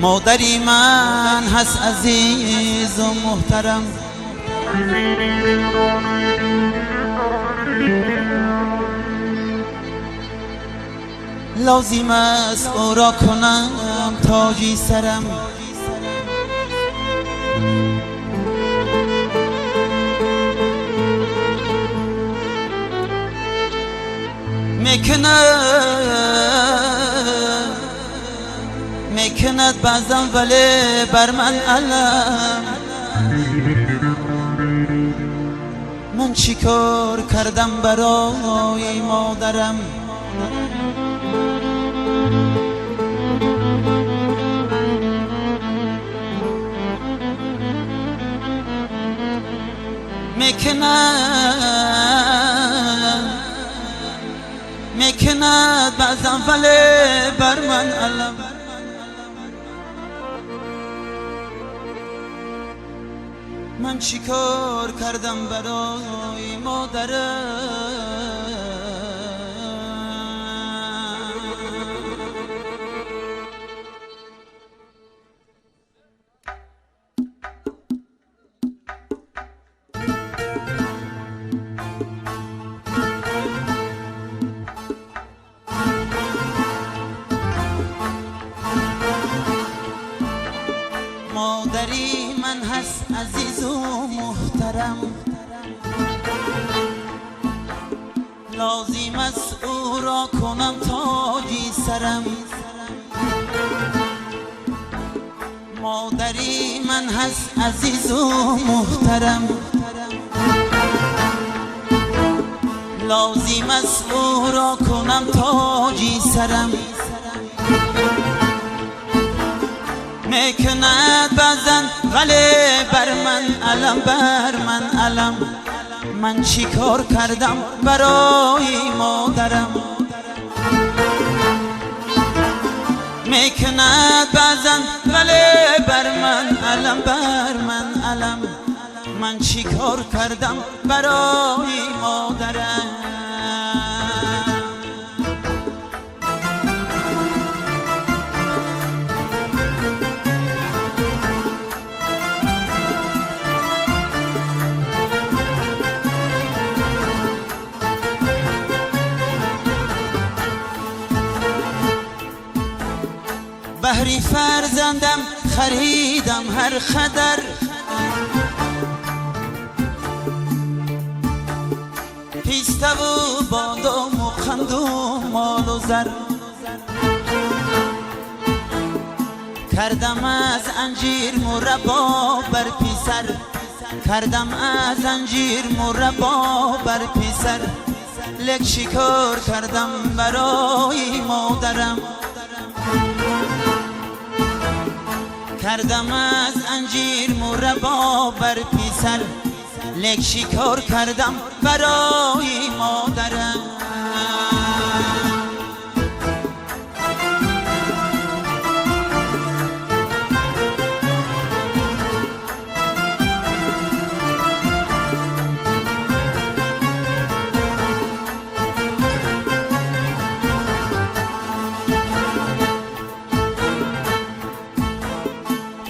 مادری من هست عزیز و محترم، لازم است او را کنم تاجی سرم. میکند بعضم ولی بر من علم، من چی کار کردم برای مادرم. میکند بعضم ولی بر من علم، من چی کار کردم برای مادرم. مادری من هست عزیز و محترم، لازم است او را کنم تاجی سرم. مادری من هست عزیز و محترم، لازم است او را کنم تاجی سرم. میکند بعضن ولی بر من علم، بر من علم، من چی کار کردم برای مادرم. میکند بعضن ولی بر من علم، بر من علم، من چی کار کردم برای مادرم. بهری فرزندم خریدم هر خدر، پیسته و بادام و قند و مال و زر، کردم از انجیر مربا بر پیسر، کردم از انجیر مربا بر پیسر. لک شکار کردم برای مادرم، کردم از انجیر مربا بر پیسر. لک شکار کردم برای مادرم.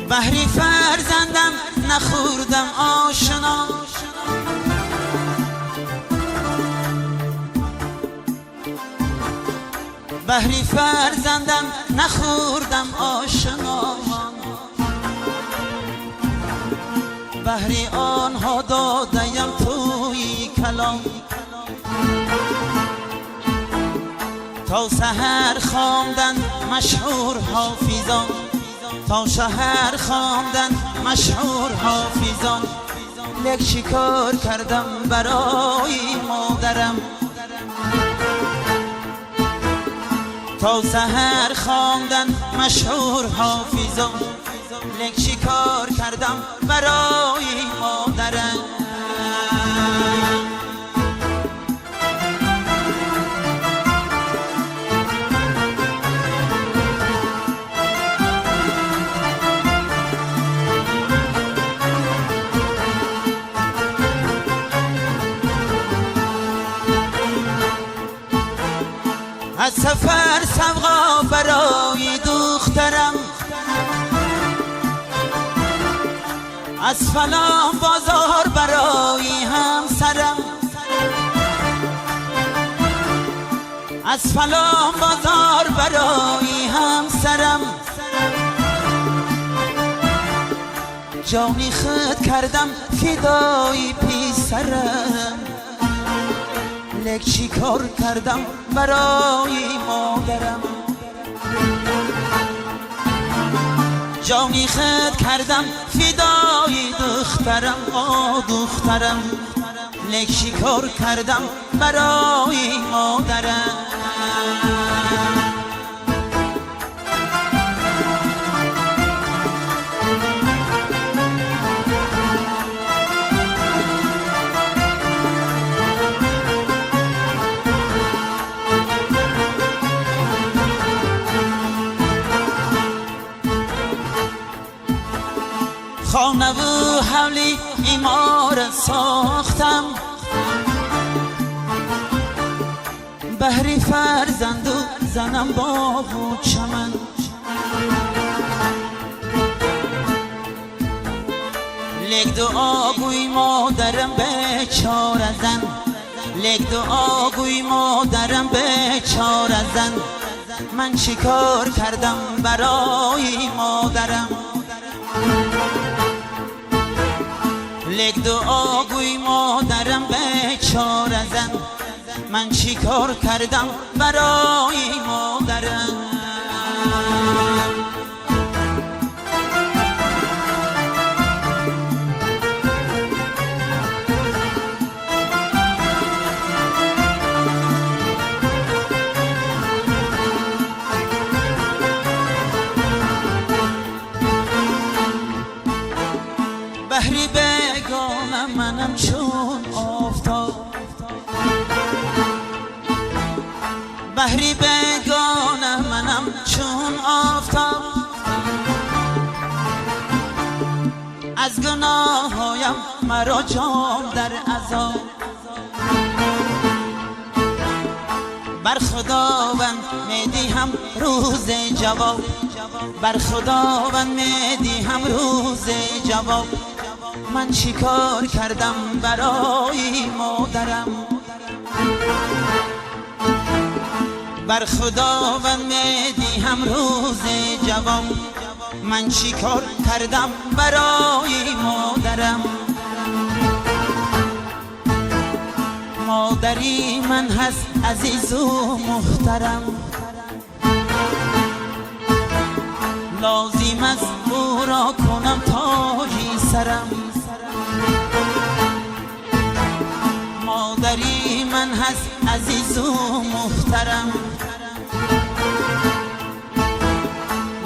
بهری فرزندم نخوردم آشنا، بهری فرزندم نخوردم آشنا، بهری آنها دادیم توی کلام. تا سحر خواندن مشهور حافظان، تا شهر خواندن مشهور حافظان. لک شکار کردم برای مادرم، تا سحر خواندن مشهور حافظان. لک شکار کردم برای مادرم. از سفر سوقا برای دخترم، از فلان بازار برای همسرم، از فلان بازار برای همسرم، جانی خود کردم فدای پیسرم، لک چی کار کردم برای مادرم، جانی خود کردم فدای دخترم، دخترم، لک چی کار کردم برای مادرم. خانه و حولی عمارت ساختم، بهری فرزند و زنم باغ و چمن، لک دعا گوی مادرم بیچاره زن، لک دعا گوی مادرم بیچاره زن، من چیکار کردم برای مادرم، لک دعا گوی مادرم بیچاره زن، من چی کار کردم برای مادرم. بهری بگانم منم چون آفتاب، بهری بگانم منم چون آفتاب، از گناهایم مرا جان در عذاب، بر خداوند میدیم روز جواب، بر خداوند میدیم روز جواب، من چیکار کردم برای مادرم، بر خداوند میدیم روز جواب، من چیکار کردم برای مادرم. مادری من هست عزیز و محترم، لازم است او را کنم تاجی سرم، مادری من هست عزیز و محترم،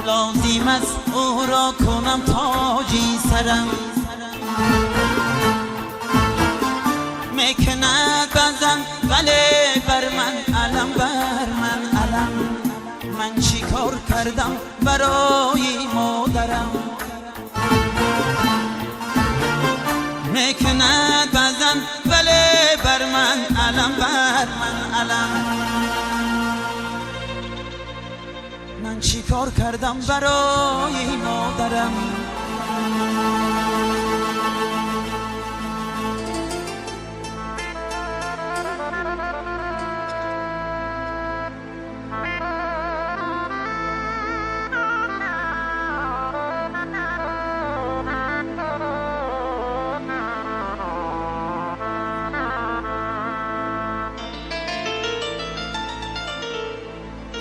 لازم است او را کنم تاجی سرم، میکند بزن ولی بر من علم، بر من علم، من چی کار کردم برای مادرم، میکند بزن ولی بر من علم، بر من علم، من چی کار کردم برای مادرم.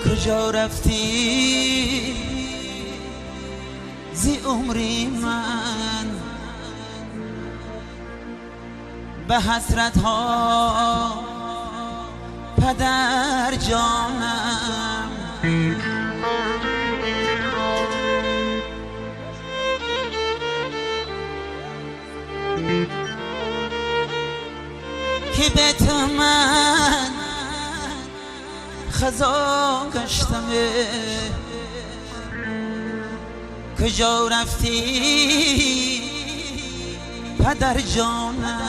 کجا رفتی زی عمری من، به حسرت ها پدر جانم، که به تو من خزان گشتمه، کجا رفتی پدر جانم،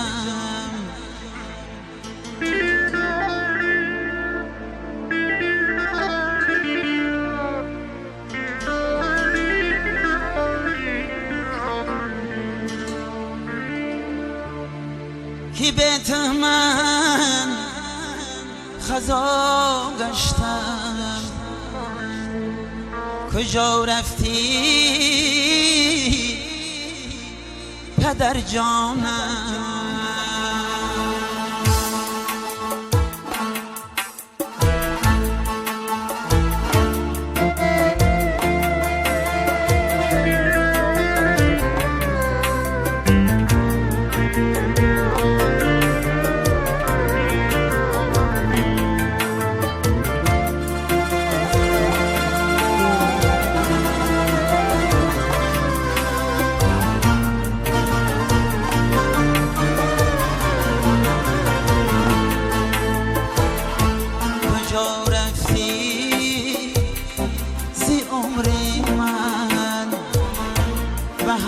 فضا گشتم کجا رفتی پدر جانم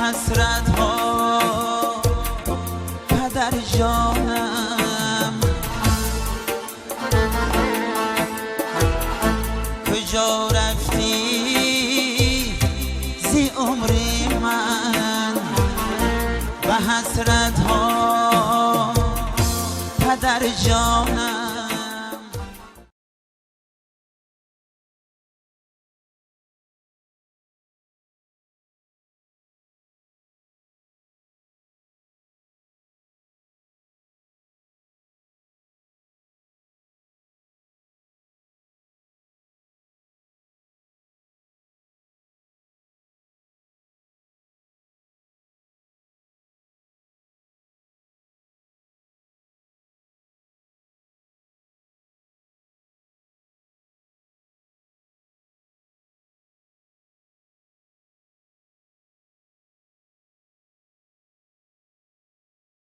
حسرت ها پدر جانم کجا رفتی زی عمر من و حسرت ها پدر جانم